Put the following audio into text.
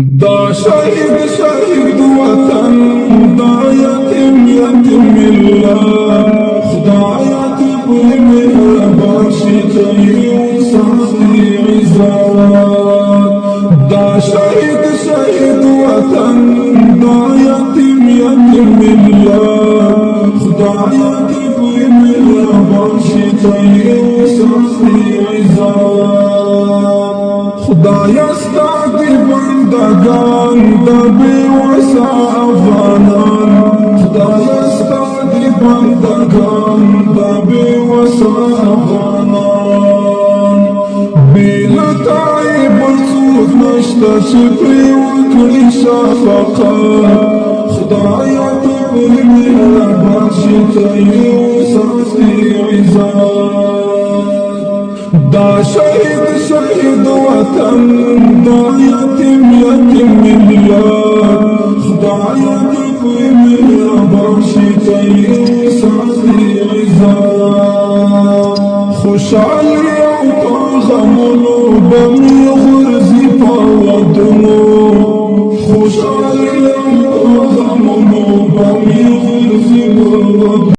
دا شهید شهید وطن دا یتیم یتیم ملت خدایت پر مهربان شي تیو سختی عزت دا شهید شهید وطن دا یتیم یتیم ملت خدایت پر مهربان شي تیو سختی عزت خدایا ستا دی بندگان دا بیوسا افغانان خدایا ستا دی بندگان دا بیوسا افغانان بیلتائی بلسوک نشتا چی پریوکلی شفقات خدایا دی پر مهربان شي تیو سختی عزت دا شهید شهید وطن دا یتیم یتیم ملت خدایت پر مهربان شي تیو سختی عزت خوشحالی او پا غمونو بمی غرزی پا ودنو خوشحالی